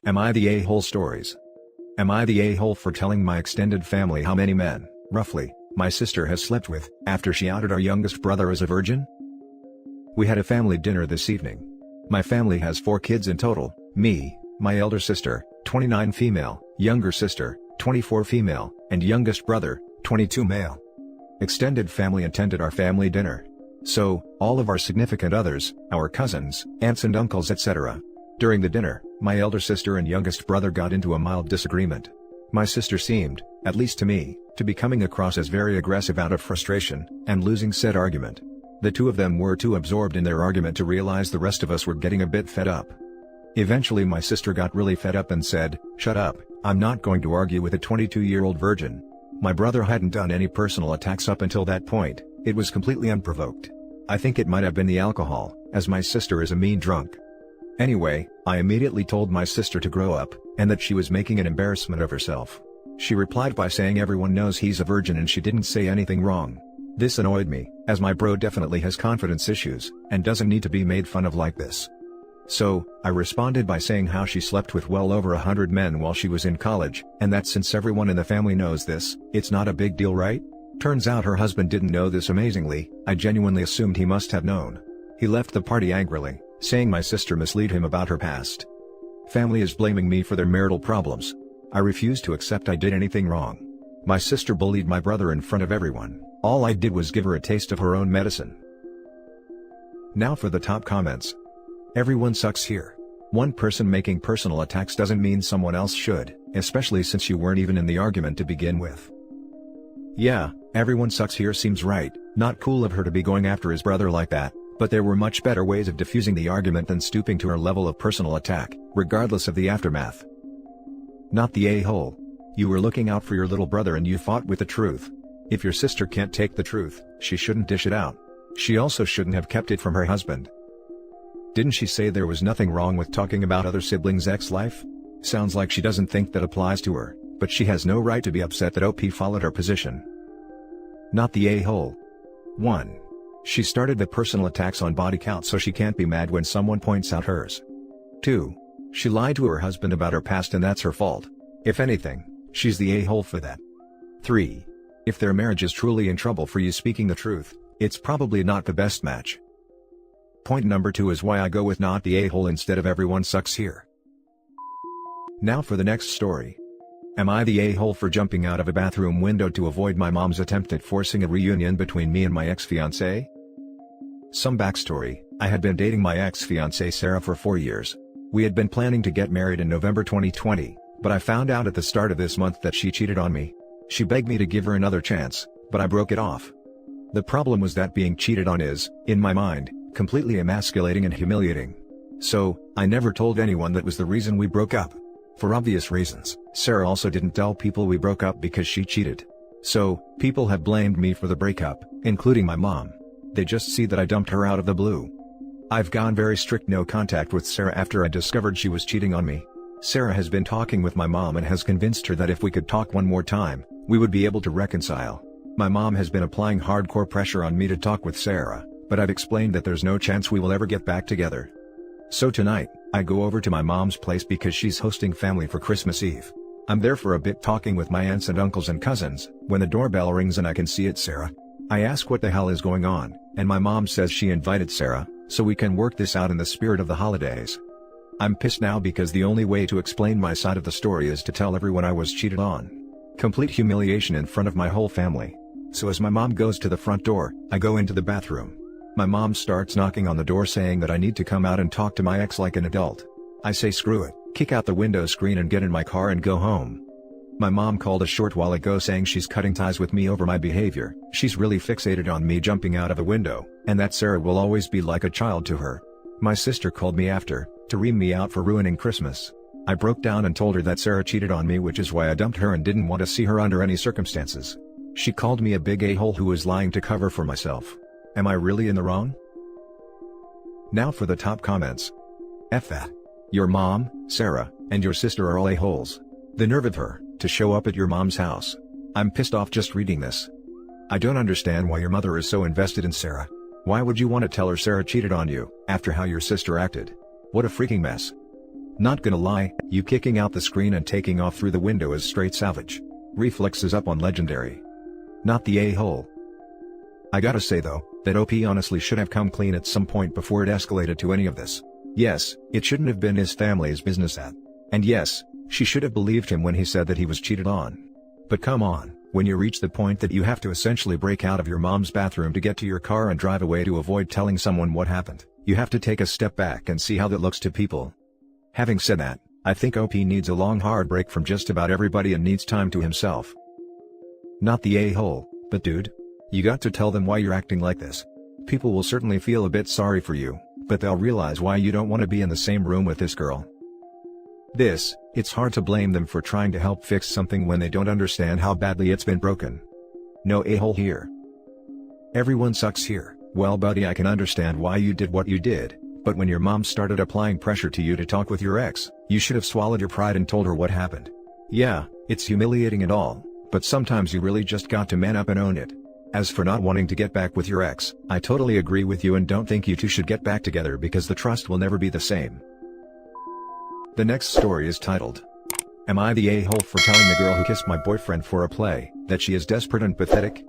Am I the a-hole stories? Am I the a-hole for telling my extended family how many men, roughly, my sister has slept with, after she outed our youngest brother as a virgin? We had a family dinner this evening. My family has 4 kids in total: me, my elder sister, 29 female, younger sister, 24 female, and youngest brother, 22 male. Extended family attended our family dinner. So, all of our significant others, our cousins, aunts and uncles etc. During the dinner, my elder sister and youngest brother got into a mild disagreement. My sister seemed, at least to me, to be coming across as very aggressive out of frustration, and losing said argument. The two of them were too absorbed in their argument to realize the rest of us were getting a bit fed up. Eventually my sister got really fed up and said, "Shut up, I'm not going to argue with a 22-year-old virgin." My brother hadn't done any personal attacks up until that point. It was completely unprovoked. I think it might have been the alcohol, as my sister is a mean drunk. Anyway, I immediately told my sister to grow up, and that she was making an embarrassment of herself. She replied by saying everyone knows he's a virgin and she didn't say anything wrong. This annoyed me, as my bro definitely has confidence issues, and doesn't need to be made fun of like this. So, I responded by saying how she slept with well over 100 men while she was in college, and that since everyone in the family knows this, it's not a big deal, right? Turns out her husband didn't know this. Amazingly, I genuinely assumed he must have known. He left the party angrily, saying my sister misled him about her past. Family is blaming me for their marital problems. I refuse to accept I did anything wrong. My sister bullied my brother in front of everyone. All I did was give her a taste of her own medicine. Now for the top comments. Everyone sucks here. One person making personal attacks doesn't mean someone else should, especially since you weren't even in the argument to begin with. Yeah, everyone sucks here seems right. Not cool of her to be going after his brother like that, but there were much better ways of diffusing the argument than stooping to her level of personal attack, regardless of the aftermath. Not the a-hole. You were looking out for your little brother and you fought with the truth. If your sister can't take the truth, she shouldn't dish it out. She also shouldn't have kept it from her husband. Didn't she say there was nothing wrong with talking about other siblings' ex-life? Sounds like she doesn't think that applies to her, but she has no right to be upset that OP followed her position. Not the a-hole. 1. She started the personal attacks on body count, so she can't be mad when someone points out hers. 2. She lied to her husband about her past and that's her fault. If anything, she's the a-hole for that. 3. If their marriage is truly in trouble for you speaking the truth, it's probably not the best match. Point number 2 is why I go with not the a-hole instead of everyone sucks here. Now for the next story. Am I the a-hole for jumping out of a bathroom window to avoid my mom's attempt at forcing a reunion between me and my ex-fiancé? Some backstory: I had been dating my ex-fiancée Sarah for 4 years. We had been planning to get married in November 2020, but I found out at the start of this month that she cheated on me. She begged me to give her another chance, but I broke it off. The problem was that being cheated on is, in my mind, completely emasculating and humiliating. So, I never told anyone that was the reason we broke up. For obvious reasons, Sarah also didn't tell people we broke up because she cheated. So, people have blamed me for the breakup, including my mom. They just see that I dumped her out of the blue. I've gone very strict no contact with Sarah after I discovered she was cheating on me. Sarah has been talking with my mom and has convinced her that if we could talk one more time, we would be able to reconcile. My mom has been applying hardcore pressure on me to talk with Sarah, but I've explained that there's no chance we will ever get back together. So tonight, I go over to my mom's place because she's hosting family for Christmas Eve. I'm there for a bit talking with my aunts and uncles and cousins, when the doorbell rings and I can see it's Sarah. I ask what the hell is going on, and my mom says she invited Sarah, so we can work this out in the spirit of the holidays. I'm pissed now because the only way to explain my side of the story is to tell everyone I was cheated on. Complete humiliation in front of my whole family. So as my mom goes to the front door, I go into the bathroom. My mom starts knocking on the door saying that I need to come out and talk to my ex like an adult. I say screw it, kick out the window screen and get in my car and go home. My mom called a short while ago saying she's cutting ties with me over my behavior. She's really fixated on me jumping out of a window, and that Sarah will always be like a child to her. My sister called me after, to ream me out for ruining Christmas. I broke down and told her that Sarah cheated on me, which is why I dumped her and didn't want to see her under any circumstances. She called me a big a-hole who was lying to cover for myself. Am I really in the wrong? Now for the top comments. F that. Your mom, Sarah, and your sister are all a-holes. The nerve of her, to show up at your mom's house. I'm pissed off just reading this. I don't understand why your mother is so invested in Sarah. Why would you want to tell her Sarah cheated on you, after how your sister acted? What a freaking mess. Not gonna lie, you kicking out the screen and taking off through the window is straight savage. Reflexes up on legendary. Not the a-hole. I gotta say though, that OP honestly should have come clean at some point before it escalated to any of this. Yes, it shouldn't have been his family's business at. And yes, she should have believed him when he said that he was cheated on. But come on, when you reach the point that you have to essentially break out of your mom's bathroom to get to your car and drive away to avoid telling someone what happened, you have to take a step back and see how that looks to people. Having said that, I think OP needs a long hard break from just about everybody and needs time to himself. Not the a-hole, but dude. You got to tell them why you're acting like this. People will certainly feel a bit sorry for you, but they'll realize why you don't want to be in the same room with this girl. It's hard to blame them for trying to help fix something when they don't understand how badly it's been broken. No a-hole here. Everyone sucks here. Well buddy, I can understand why you did what you did, but when your mom started applying pressure to you to talk with your ex, you should have swallowed your pride and told her what happened. Yeah, it's humiliating and all, but sometimes you really just got to man up and own it. As for not wanting to get back with your ex, I totally agree with you and don't think you two should get back together because the trust will never be the same. The next story is titled, Am I the a-hole for telling the girl who kissed my boyfriend for a play, that she is desperate and pathetic?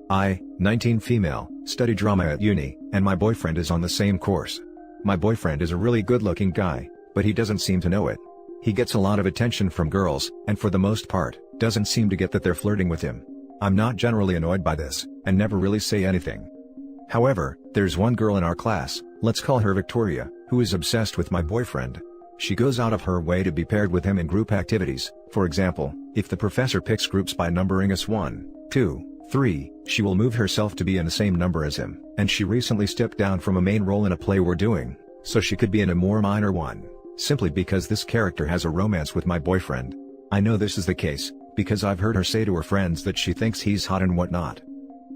I, 19 female, study drama at uni, and my boyfriend is on the same course. My boyfriend is a really good-looking guy, but he doesn't seem to know it. He gets a lot of attention from girls, and for the most part, doesn't seem to get that they're flirting with him. I'm not generally annoyed by this, and never really say anything. However, there's one girl in our class, let's call her Victoria, who is obsessed with my boyfriend. She goes out of her way to be paired with him in group activities. For example, if the professor picks groups by numbering us 1, 2, 3, she will move herself to be in the same number as him, and she recently stepped down from a main role in a play we're doing, so she could be in a more minor one, simply because this character has a romance with my boyfriend. I know this is the case, because I've heard her say to her friends that she thinks he's hot and whatnot.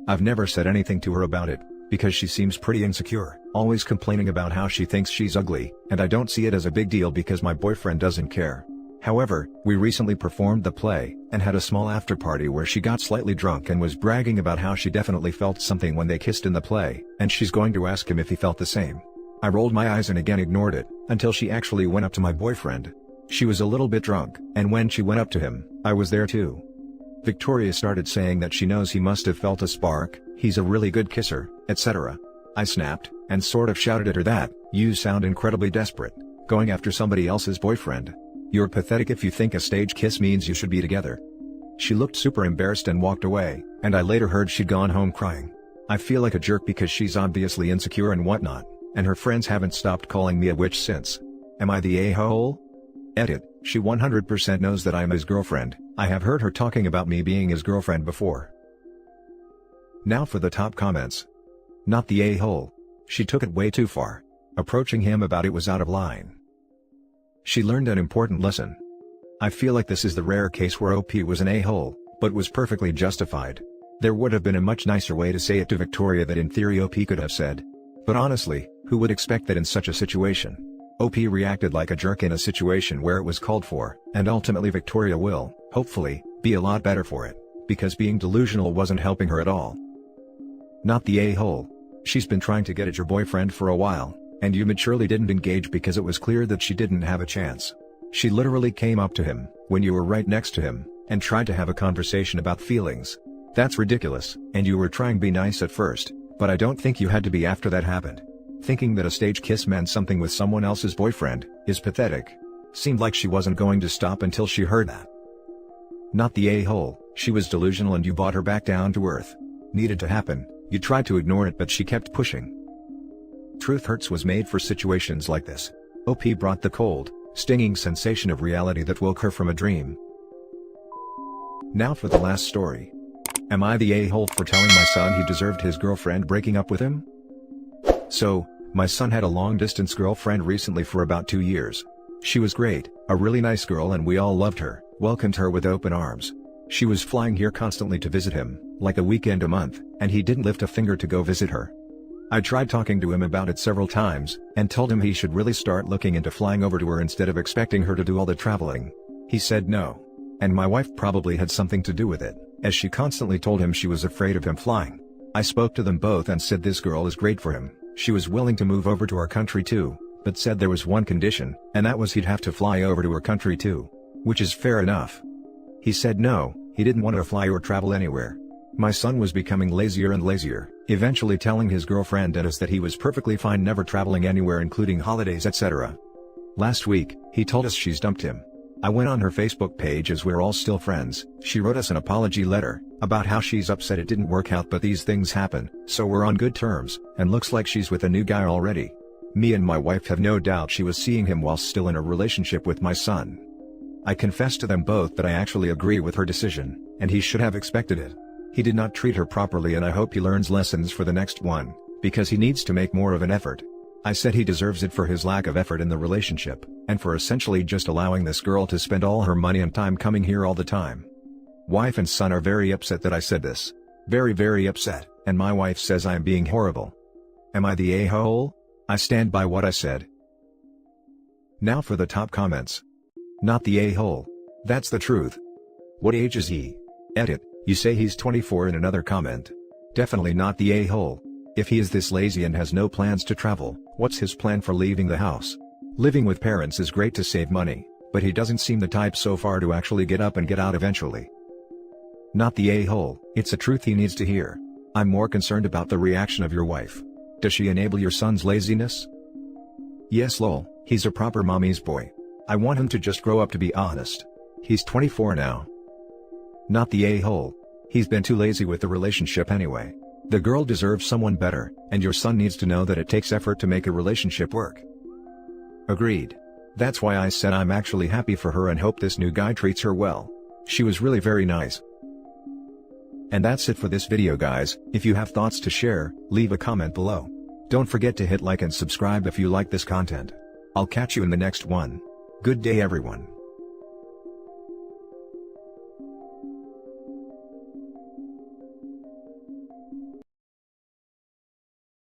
I've never said anything to her about it, because she seems pretty insecure, always complaining about how she thinks she's ugly, and I don't see it as a big deal because my boyfriend doesn't care. However, we recently performed the play, and had a small after party where she got slightly drunk and was bragging about how she definitely felt something when they kissed in the play, and she's going to ask him if he felt the same. I rolled my eyes and again ignored it, until she actually went up to my boyfriend. She was a little bit drunk, and when she went up to him, I was there too. Victoria started saying that she knows he must have felt a spark, he's a really good kisser, etc. I snapped, and sort of shouted at her that, you sound incredibly desperate, going after somebody else's boyfriend. You're pathetic if you think a stage kiss means you should be together. She looked super embarrassed and walked away, and I later heard she'd gone home crying. I feel like a jerk because she's obviously insecure and whatnot, and her friends haven't stopped calling me a witch since. Am I the a-hole? Edit, she 100% knows that I'm his girlfriend. I have heard her talking about me being his girlfriend before. Now for the top comments. Not the a-hole. She took it way too far. Approaching him about it was out of line. She learned an important lesson. I feel like this is the rare case where OP was an a-hole, but was perfectly justified. There would have been a much nicer way to say it to Victoria that in theory OP could have said. But honestly, who would expect that in such a situation? OP reacted like a jerk in a situation where it was called for, and ultimately Victoria will, hopefully, be a lot better for it, because being delusional wasn't helping her at all. Not the a-hole. She's been trying to get at your boyfriend for a while, and you maturely didn't engage because it was clear that she didn't have a chance. She literally came up to him, when you were right next to him, and tried to have a conversation about feelings. That's ridiculous, and you were trying to be nice at first, but I don't think you had to be after that happened. Thinking that a stage kiss meant something with someone else's boyfriend, is pathetic. Seemed like she wasn't going to stop until she heard that. Not the a-hole, she was delusional and you brought her back down to earth. Needed to happen, you tried to ignore it but she kept pushing. Truth Hurts was made for situations like this. OP brought the cold, stinging sensation of reality that woke her from a dream. Now for the last story. Am I the a-hole for telling my son he deserved his girlfriend breaking up with him? So, my son had a long-distance girlfriend recently for about 2 years. She was great, a really nice girl and we all loved her, welcomed her with open arms. She was flying here constantly to visit him, like a weekend a month, and he didn't lift a finger to go visit her. I tried talking to him about it several times, and told him he should really start looking into flying over to her instead of expecting her to do all the traveling. He said no. And my wife probably had something to do with it, as she constantly told him she was afraid of him flying. I spoke to them both and said this girl is great for him. She was willing to move over to our country too, but said there was one condition, and that was he'd have to fly over to her country too. Which is fair enough. He said no, he didn't want to fly or travel anywhere. My son was becoming lazier and lazier, eventually telling his girlfriend and us that he was perfectly fine never traveling anywhere including holidays etc. Last week, he told us she's dumped him. I went on her Facebook page as we're all still friends. She wrote us an apology letter, about how she's upset it didn't work out but these things happen, so we're on good terms, and looks like she's with a new guy already. Me and my wife have no doubt she was seeing him while still in a relationship with my son. I confessed to them both that I actually agree with her decision, and he should have expected it. He did not treat her properly and I hope he learns lessons for the next one, because he needs to make more of an effort. I said he deserves it for his lack of effort in the relationship, and for essentially just allowing this girl to spend all her money and time coming here all the time. Wife and son are very upset that I said this. Very upset, and my wife says I am being horrible. Am I the a-hole? I stand by what I said. Now for the top comments. Not the a-hole. That's the truth. What age is he? Edit, you say he's 24 in another comment. Definitely not the a-hole. If he is this lazy and has no plans to travel, what's his plan for leaving the house? Living with parents is great to save money, but he doesn't seem the type so far to actually get up and get out eventually. Not the a-hole, it's a truth he needs to hear. I'm more concerned about the reaction of your wife. Does she enable your son's laziness? Yes lol, he's a proper mommy's boy. I want him to just grow up to be honest. He's 24 now. Not the a-hole. He's been too lazy with the relationship anyway. The girl deserves someone better, and your son needs to know that it takes effort to make a relationship work. Agreed. That's why I said I'm actually happy for her and hope this new guy treats her well. She was really very nice. And that's it for this video guys. If you have thoughts to share, leave a comment below. Don't forget to hit like and subscribe if you like this content. I'll catch you in the next one. Good day everyone.